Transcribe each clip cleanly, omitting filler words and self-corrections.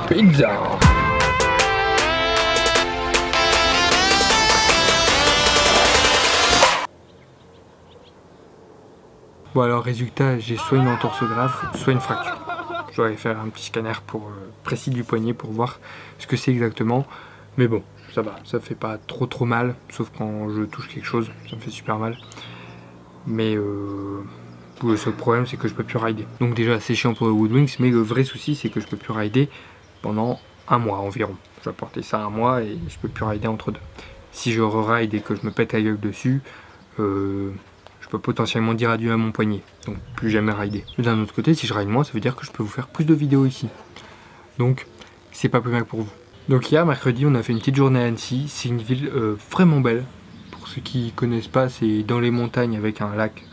Pizza. Bon alors résultat, j'ai soit une entorse grave, soit une fracture. Je dois aller faire un petit scanner pour précis du poignet pour voir ce que c'est exactement. Mais bon, ça va, ça fait pas trop mal, sauf quand je touche quelque chose, ça me fait super mal. Mais le seul problème c'est que je peux plus rider. Donc déjà c'est chiant pour le Woodwings, mais le vrai souci c'est que je peux plus rider pendant un mois environ. Je vais porter ça un mois et je peux plus rider entre deux. Si je re-ride et que je me pète la gueule dessus, je peux potentiellement dire adieu à mon poignet, donc plus jamais rider. Mais d'un autre côté, si je ride moins, ça veut dire que je peux vous faire plus de vidéos ici. Donc, c'est pas plus mal pour vous. Donc hier, mercredi, on a fait une petite journée à Annecy. C'est une ville vraiment belle. Pour ceux qui connaissent pas, c'est dans les montagnes avec un lac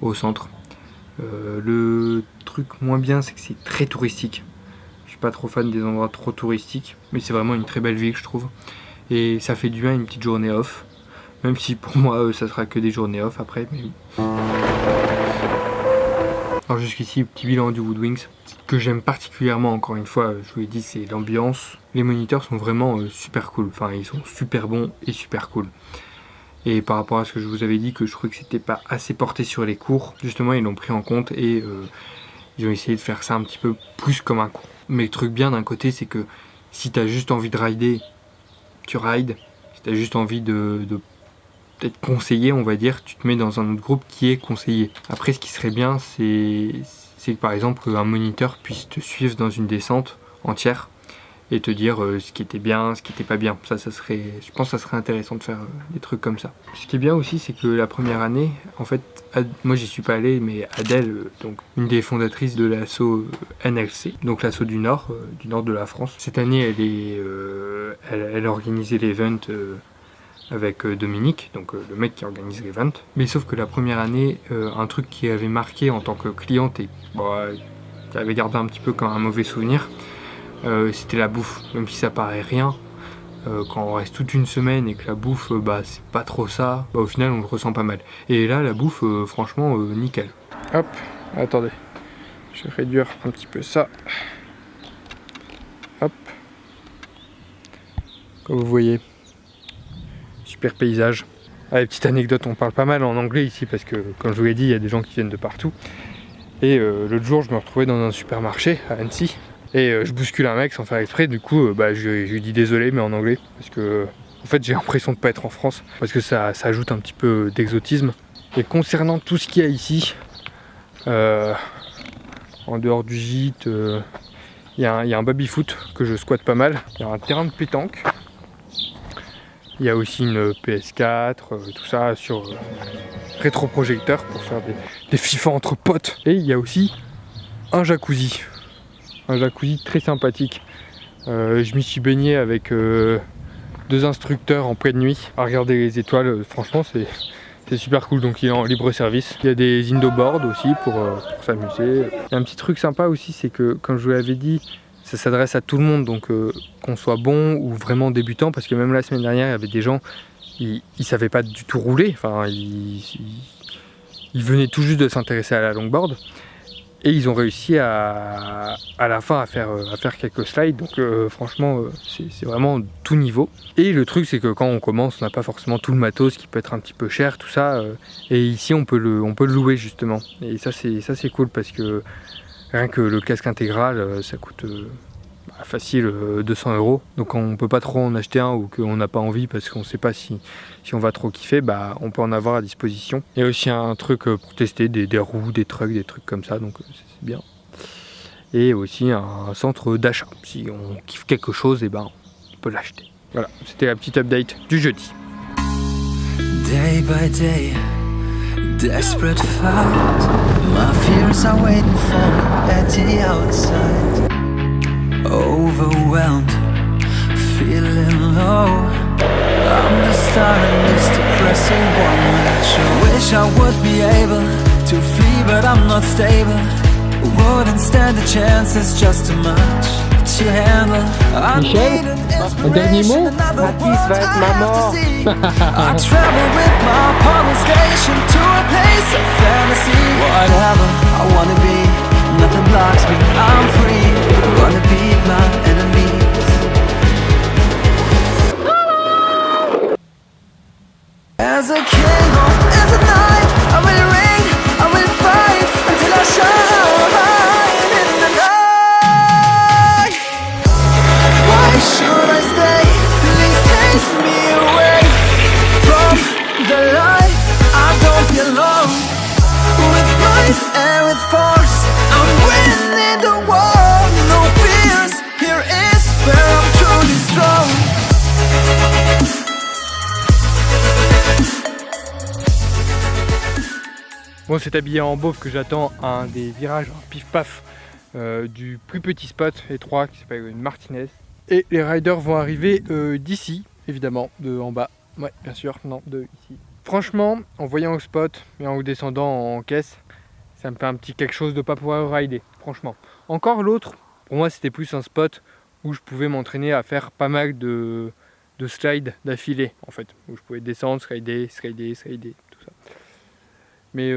au centre. Le truc moins bien, c'est que c'est très touristique. Je suis pas trop fan des endroits trop touristiques, mais c'est vraiment une très belle ville, je trouve. Et ça fait du bien une petite journée off. Même si pour moi ça sera que des journées off après. Mais... Alors jusqu'ici, petit bilan du Woodwings. Ce que j'aime particulièrement, encore une fois, je vous l'ai dit, c'est l'ambiance. Les moniteurs sont vraiment super cool. Enfin, ils sont super bons et super cool. Et par rapport à ce que je vous avais dit, que je trouvais que c'était pas assez porté sur les cours, justement ils l'ont pris en compte et ils ont essayé de faire ça un petit peu plus comme un cours. Mais le truc bien d'un côté, c'est que si t'as juste envie de rider, tu rides. Si t'as juste envie de peut-être conseiller, on va dire, tu te mets dans un autre groupe qui est conseillé. Après, ce qui serait bien, c'est que par exemple un moniteur puisse te suivre dans une descente entière et te dire ce qui était bien, ce qui était pas bien. Ça serait, je pense que ça serait intéressant de faire des trucs comme ça. Ce qui est bien aussi, c'est que la première année, en fait, moi j'y suis pas allé, mais Adèle, donc une des fondatrices de l'asso NLC, donc l'asso du nord de la France. Cette année, elle a organisé l'event avec Dominique, donc le mec qui organise l'event. Mais sauf que la première année, un truc qui avait marqué en tant que cliente et qui avait gardé un petit peu comme un mauvais souvenir, c'était la bouffe. Même si ça paraît rien, quand on reste toute une semaine et que la bouffe, c'est pas trop ça, au final on le ressent pas mal. Et là, la bouffe, franchement, nickel. Hop, attendez, je vais réduire un petit peu ça. Hop, comme vous voyez. Super paysage. Allez, petite anecdote, on parle pas mal en anglais ici parce que, comme je vous l'ai dit, il y a des gens qui viennent de partout. Et l'autre jour, je me retrouvais dans un supermarché à Annecy et je bouscule un mec sans faire exprès. Du coup, je lui dis désolé, mais en anglais, parce que en fait, j'ai l'impression de pas être en France parce que ça ajoute un petit peu d'exotisme. Et concernant tout ce qu'il y a ici, en dehors du gîte, il y a un baby-foot que je squatte pas mal. Il y a un terrain de pétanque. Il y a aussi une PS4, tout ça sur rétroprojecteur pour faire des FIFA entre potes. Et il y a aussi un jacuzzi très sympathique. Je m'y suis baigné avec 2 instructeurs en pleine nuit à regarder les étoiles. Franchement, c'est super cool. Donc il est en libre service. Il y a des indoor-boards aussi pour s'amuser. Il y a un petit truc sympa aussi, c'est que comme je vous l'avais dit, ça s'adresse à tout le monde, donc qu'on soit bon ou vraiment débutant, parce que même la semaine dernière, il y avait des gens, ils savaient pas du tout rouler, enfin, ils venaient tout juste de s'intéresser à la longboard, et ils ont réussi à la fin à faire quelques slides, donc franchement, c'est vraiment tout niveau. Et le truc, c'est que quand on commence, on n'a pas forcément tout le matos qui peut être un petit peu cher, tout ça, et ici, on peut le louer justement, et ça c'est cool, parce que rien que le casque intégral, ça coûte facile 200 €. Donc on peut pas trop en acheter un ou qu'on n'a pas envie parce qu'on sait pas si on va trop kiffer, on peut en avoir à disposition. Il y a aussi un truc pour tester des roues, des trucks, des trucs comme ça, donc c'est bien. Et aussi un centre d'achat. Si on kiffe quelque chose, on peut l'acheter. Voilà, c'était la petite update du jeudi. Day by day, desperate fight. My fears are waiting for me at the outside. Overwhelmed, feeling low. I'm just starting this depressing one match. I wish I would be able to flee, but I'm not stable. Wouldn't stand a chance, it's just too much to handle. Michel, un dernier mot? Mathis va être maman. I travel with my Apollo station to a place of fantasy. Whatever I wanna be, nothing blocks me, I'm free. Gonna beat my enemy. Bon, c'est habillé en beauf que j'attends un des virages, un pif-paf du plus petit spot étroit qui s'appelle une Martinez. Et les riders vont arriver d'ici, évidemment, de en bas. Ouais, bien sûr, non, de ici. Franchement, en voyant le spot et en descendant en caisse, ça me fait un petit quelque chose de pas pouvoir rider, franchement. Encore l'autre, pour moi, c'était plus un spot où je pouvais m'entraîner à faire pas mal de slides d'affilée, en fait. Où je pouvais descendre, slider, tout ça. Mais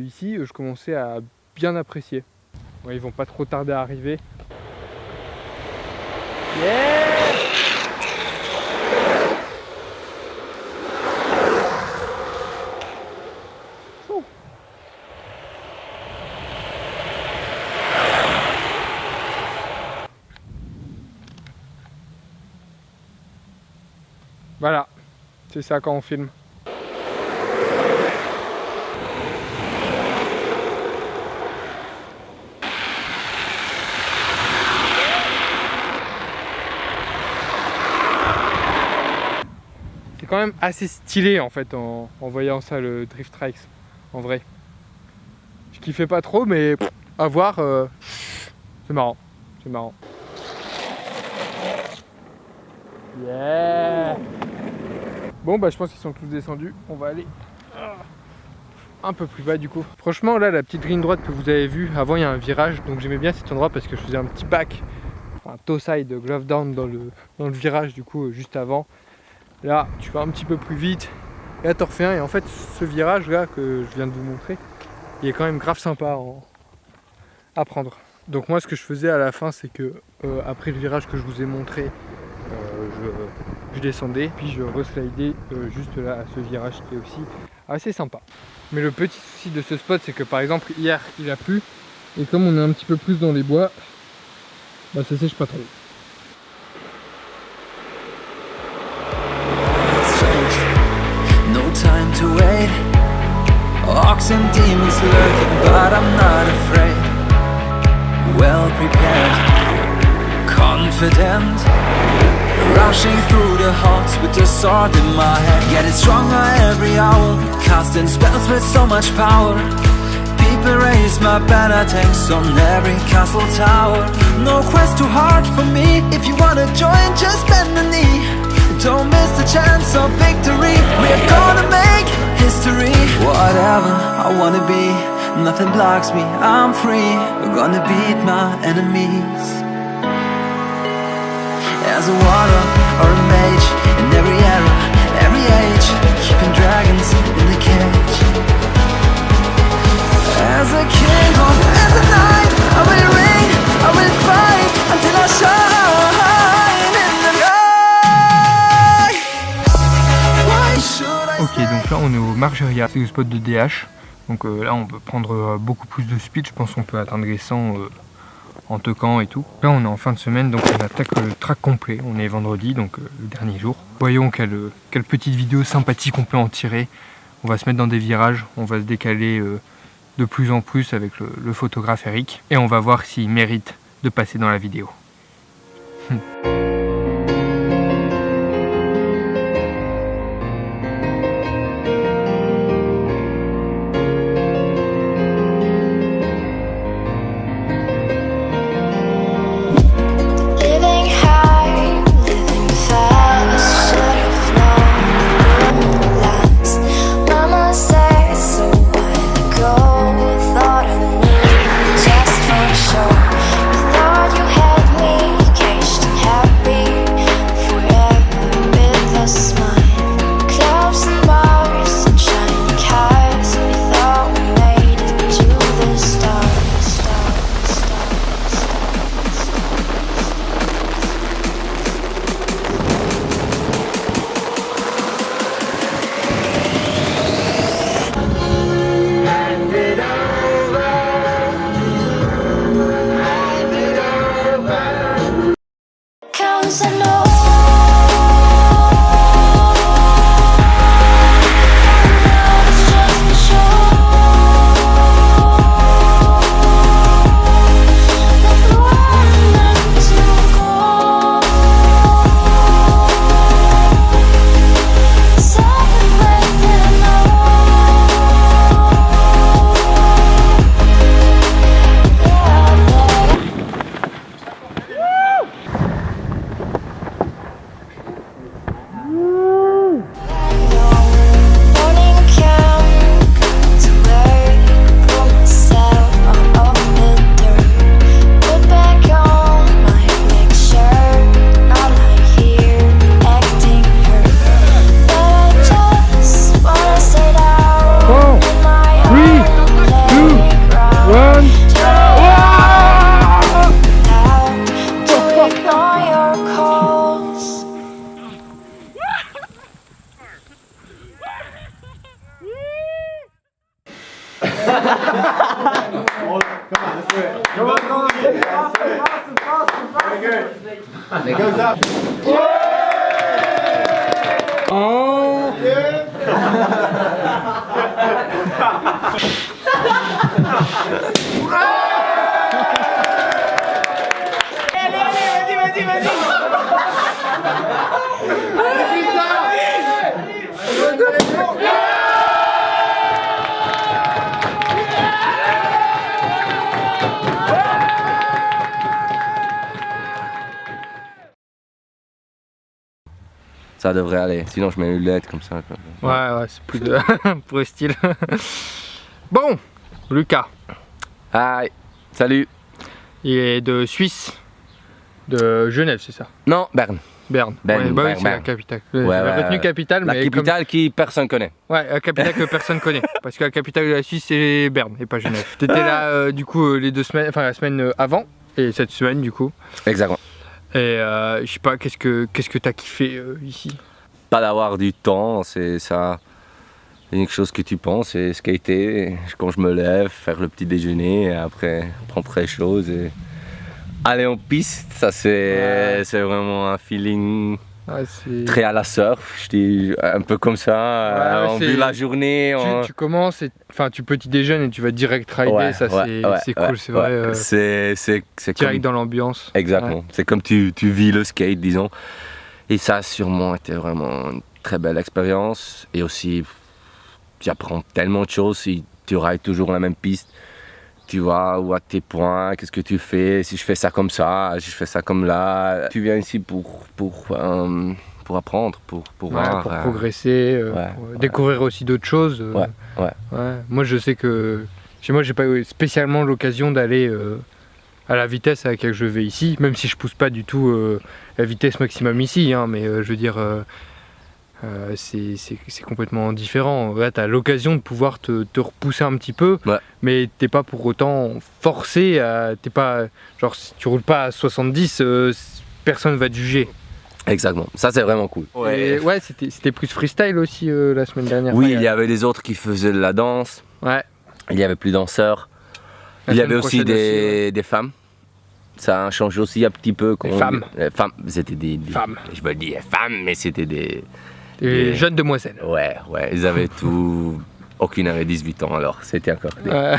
ici, je commençais à bien apprécier. Ouais, ils vont pas trop tarder à arriver. Yeah! Voilà, c'est ça quand on filme. C'est quand même assez stylé en fait en voyant ça, le Drift Trikes, en vrai. Je kiffais pas trop, mais à voir, c'est marrant, c'est marrant. Yeah! Bon bah je pense qu'ils sont tous descendus, on va aller un peu plus bas du coup. Franchement là, la petite ligne droite que vous avez vue, avant il y a un virage, donc j'aimais bien cet endroit parce que je faisais un petit back, un toe side glove down dans le virage du coup juste avant. Là tu vas un petit peu plus vite, et là t'en refais un, et en fait ce virage là que je viens de vous montrer, il est quand même grave sympa à prendre. Donc moi ce que je faisais à la fin, c'est que après le virage que je vous ai montré, je descendais, puis je reslidais juste là à ce virage qui est aussi assez sympa. Mais le petit souci de ce spot, c'est que par exemple hier il a plu, et comme on est un petit peu plus dans les bois, bah ça sèche pas trop. No time to wait. Ox and demons lurking, but I'm not afraid. Well prepared, confident, rushing through the halls with the sword in my hand. Getting stronger every hour, casting spells with so much power. People raise my banner, tanks on every castle tower. No quest too hard for me. If you wanna join, just bend the knee. Don't miss the chance of victory. We're gonna make history. Whatever I wanna be, nothing blocks me, I'm free. We're gonna beat my enemies. As a warrior or a mage, in every era, every age, keeping dragons in the cage. As a king or as a knight, I will reign, I will fight until I shine in the light. Why should I Ok, donc là on est au Margeria, c'est le spot de DH. Donc là on peut prendre beaucoup plus de speed, je pense qu'on peut atteindre les 100 en toquant et tout. Là on est en fin de semaine, donc on attaque le track complet. On est vendredi, donc le dernier jour. Voyons quelle petite vidéo sympathique on peut en tirer. On va se mettre dans des virages, on va se décaler de plus en plus avec le photographe Eric. Et on va voir s'il mérite de passer dans la vidéo. Just for sure, you thought you had me caged and happy. Ça devrait aller, sinon je mets une lettre comme ça. Ouais, c'est plus de pour le style. Bon, Lucas, Hi, salut. il est de Suisse, de Genève, c'est ça? Non, Berne. Berne. Berne, Ouais, bah oui, Berne, c'est la Berne. capitale. Ouais, J'avais ouais, retenu ouais. capitale, La mais capitale qui personne connaît. Ouais, la capitale que personne connaît. Parce que la capitale de la Suisse, c'est Berne et pas Genève. T'étais là, du coup, les 2 semaines, enfin la semaine avant, et cette semaine, du coup. Exactement. Et je sais pas, qu'est-ce que t'as kiffé ici? Pas d'avoir du temps, c'est ça. C'est une chose que tu penses, c'est skater. Quand je me lève, faire le petit déjeuner, et après prendre les choses et aller en piste. Ça, c'est vraiment un feeling Ouais, c'est... très à la surf. Je dis un peu comme ça, Ouais, on c'est- vit la journée. Tu commences, enfin tu petit déjeunes et tu vas direct rider, Ouais, ça ouais, c'est ouais, cool, c'est vrai. ouais. C'est Direct comme... dans l'ambiance. Exactement. Ouais. C'est comme tu vis le skate, disons. Et ça a sûrement été vraiment une très belle expérience. Et aussi, tu apprends tellement de choses si tu rides toujours la même piste. Tu vois où à tes points, qu'est-ce que tu fais, si je fais ça comme ça, si je fais ça comme là. Tu viens ici pour apprendre, pour Ouais, voir. pour progresser, ouais, pour ouais. découvrir aussi d'autres choses. Ouais. Moi je sais que chez moi j'ai pas eu spécialement l'occasion d'aller à la vitesse à laquelle je vais ici, même si je pousse pas du tout la vitesse maximum ici, hein, mais je veux dire c'est complètement différent. Là tu as l'occasion de pouvoir te repousser un petit peu, Ouais. mais t'es pas pour autant forcé à. T'es pas. Genre si tu roules pas à 70, personne va te juger. Exactement. Ça, c'est vraiment cool. Et ouais, c'était plus freestyle aussi la semaine dernière. Oui, Enfin, il y avait des autres qui faisaient de la danse. Ouais. Il y avait plus danseurs. La Il y semaine avait aussi prochaine des femmes. Ça a changé aussi un petit peu. Des femmes. Femmes, c'était des Femmes. Je me dis femmes, mais c'était des... Des jeunes demoiselles. Ouais, ils avaient tout... Aucune avait 18 ans alors, c'était encore Ouais.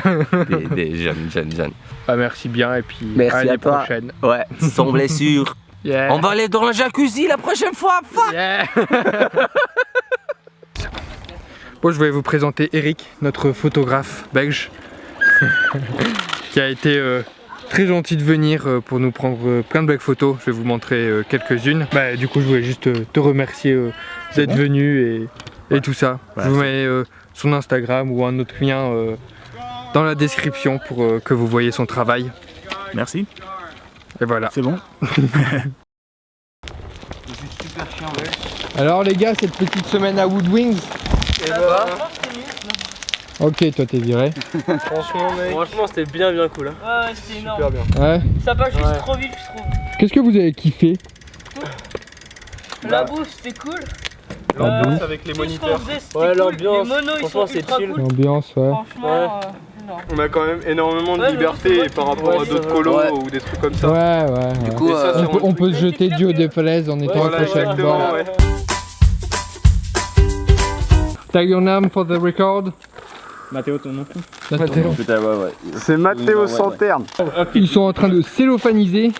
des jeunes. Bah, merci bien et puis Merci à à l'année toi. prochaine. Ouais, sans blessure. Yeah. On va aller dans le jacuzzi la prochaine fois, fuck. Yeah. Bon, je voulais vous présenter Eric, notre photographe belge, qui a été très gentil de venir pour nous prendre plein de belles photos. Je vais vous montrer quelques-unes. Bah, du coup, je voulais juste te remercier d'être venu et tout ça. Ouais, je vous mets son Instagram ou un autre lien dans la description pour que vous voyez son travail. Merci, Et voilà. c'est bon. Alors les gars, cette petite semaine à Woodwings. Ok, toi t'es viré. Franchement, c'était bien cool. Hein. Ouais, c'était énorme. Ouais. Ça passe juste trop vite, je trouve. Qu'est-ce que vous avez kiffé? La bouffe, c'était cool. L'ambiance avec les Tout ce qu'on moniteurs. faisait, c'était Ouais, cool. l'ambiance, Les monos, ils franchement, sont c'est ultra chill. cool. L'ambiance, ouais. Franchement, énorme. On a quand même énormément de Ouais, liberté mais par rapport à d'autres colos ou des trucs comme ça. Ouais. Du coup, Et ça, c'est On peut se jeter du haut des falaises en étant Voilà, accroché à bord. exactement, ouais. Tag your name for the record. Mathéo, ton nom? Mathéo. C'est Mathéo Santerne. Ils sont en train de cellophaniser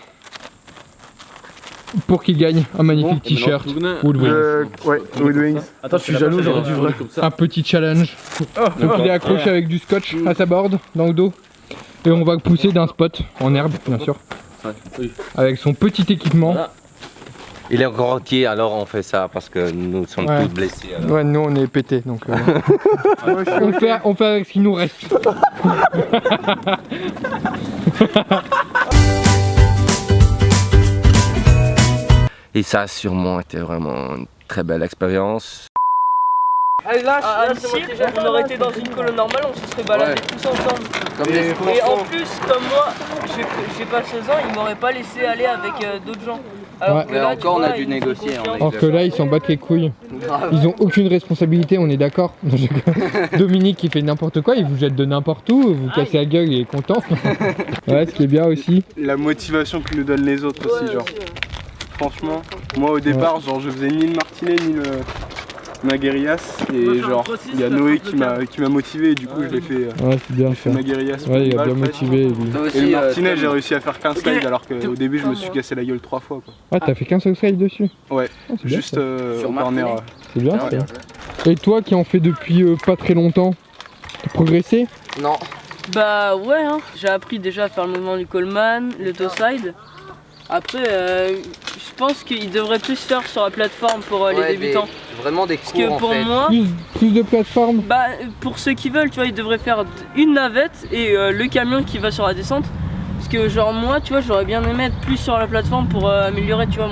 pour qu'ils gagnent un magnifique t-shirt Woodwings. Ouais, Woodwings. Attends, je suis jaloux, j'aurais dû vrai. Un petit challenge. Donc il est accroché avec du scotch à sa board dans le dos. Et on va pousser d'un spot en herbe, bien sûr. Avec son petit équipement. il est encore entier, alors on fait ça parce que nous sommes Ouais. tous blessés. alors. Ouais, nous on est pétés donc. On fait avec ce qu'il nous reste. Et ça a sûrement été vraiment une très belle expérience. À Annecy, on aurait été dans une colo normale, on se serait baladés tous ensemble. Et en plus, comme moi, j'ai pas 16 ans, ils m'auraient pas laissé aller avec d'autres gens. Alors Mais là, encore, tu on a vois, dû il nous fait négocier, confiance. on a- Alors que là, ils s'en battent les couilles. Grave. Ils ont aucune responsabilité, on est d'accord. Non, je déconne. Dominique, il fait n'importe quoi, il vous jette de n'importe où, vous cassez la gueule, il est content. Ouais, ce qui est bien aussi. La motivation que nous donnent les autres aussi, Ouais, genre. aussi, ouais. Franchement, moi au départ, genre je faisais ni le martinet ni le Maguérias. Et genre, il y a Noé qui m'a motivé et du coup je l'ai fait, Ouais, c'est bien j'ai ça. fait Maguérias. Ouais, il a pas bien mal, presque. motivé lui. Toi Et aussi, le martinet, Tom. j'ai réussi à faire 15 slides alors qu'au début je me suis cassé la gueule 3 fois. Quoi. Ah, t'as fait qu'un seul slide dessus? Ouais, Ah, c'est bien, juste ça. Sur au martinet. corner. C'est bien Ouais. ça. Et toi qui en fais depuis pas très longtemps, t'as progressé? Non. Bah ouais, hein. J'ai appris déjà à faire le mouvement du Coleman, le toe side. Après, je pense qu'il devrait plus faire sur la plateforme pour les Ouais, débutants. Vraiment des Parce cours que en pour fait. moi, Plus de plateformes? bah pour ceux qui veulent, tu vois, ils devraient faire une navette et le camion qui va sur la descente. Parce que genre moi, tu vois, j'aurais bien aimé être plus sur la plateforme pour améliorer, tu vois,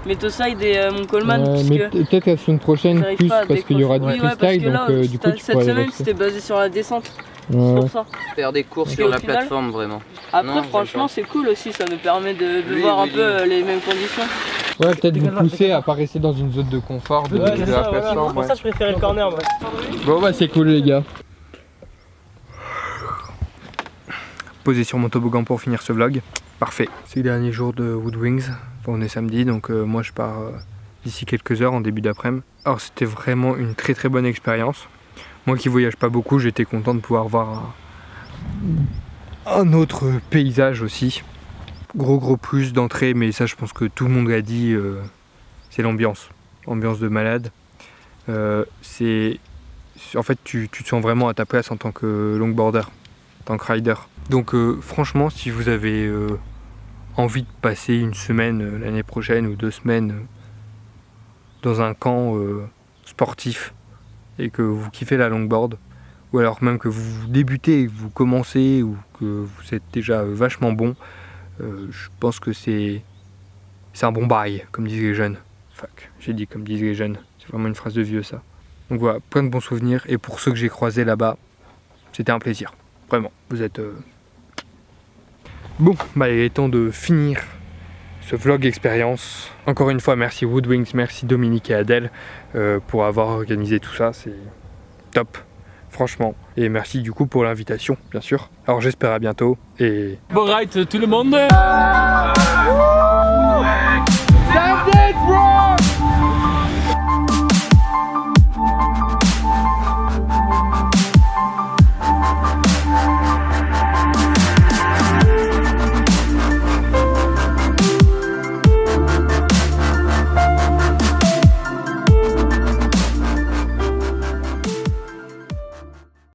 mes toe side et mon Coleman. parce mais que peut-être la semaine prochaine j'arrive plus pas à parce qu'il y aura du décrocher. Oui, ouais, freestyle, parce que donc là, du coup tu cette pourras les semaine rester. c'était basé sur la descente. Ouais. C'est pour ça. Faire des cours Parce sur qu'au la final- plateforme vraiment. Après, Non, franchement, j'aime c'est cool aussi, ça me permet de Oui, voir oui, un peu les mêmes conditions. Ouais, peut-être vous pousser à pas rester dans une zone de confort de la plateforme. ouais. je préférais le corner, moi. Bon bah c'est cool les gars. Posé sur mon toboggan pour finir ce vlog. Parfait. C'est le dernier jour de Woodwings. Enfin, on est samedi donc moi je pars d'ici quelques heures en début d'après-midi. Alors c'était vraiment une très très bonne expérience. Moi qui voyage pas beaucoup, j'étais content de pouvoir voir un autre paysage aussi. Gros plus d'entrée, mais ça je pense que tout le monde l'a dit, c'est l'ambiance. Ambiance de malade. En fait tu te sens vraiment à ta place en tant que longboarder, en tant que rider. Donc franchement si vous avez envie de passer une semaine l'année prochaine ou 2 semaines dans un camp sportif et que vous kiffez la longboard, ou alors même que vous débutez, que vous commencez ou que vous êtes déjà vachement bon, je pense que c'est un bon bail, comme disent les jeunes. Fuck, j'ai dit comme disent les jeunes, c'est vraiment une phrase de vieux ça. Donc voilà, plein de bons souvenirs et pour ceux que j'ai croisés là-bas, c'était un plaisir. Vraiment, vous êtes... Bon, bah il est temps de finir ce vlog expérience. Encore une fois, merci Woodwings, merci Dominique et Adèle pour avoir organisé tout ça, c'est top, franchement. Et merci du coup pour l'invitation, bien sûr. Alors j'espère à bientôt et... Bon ride tout le monde.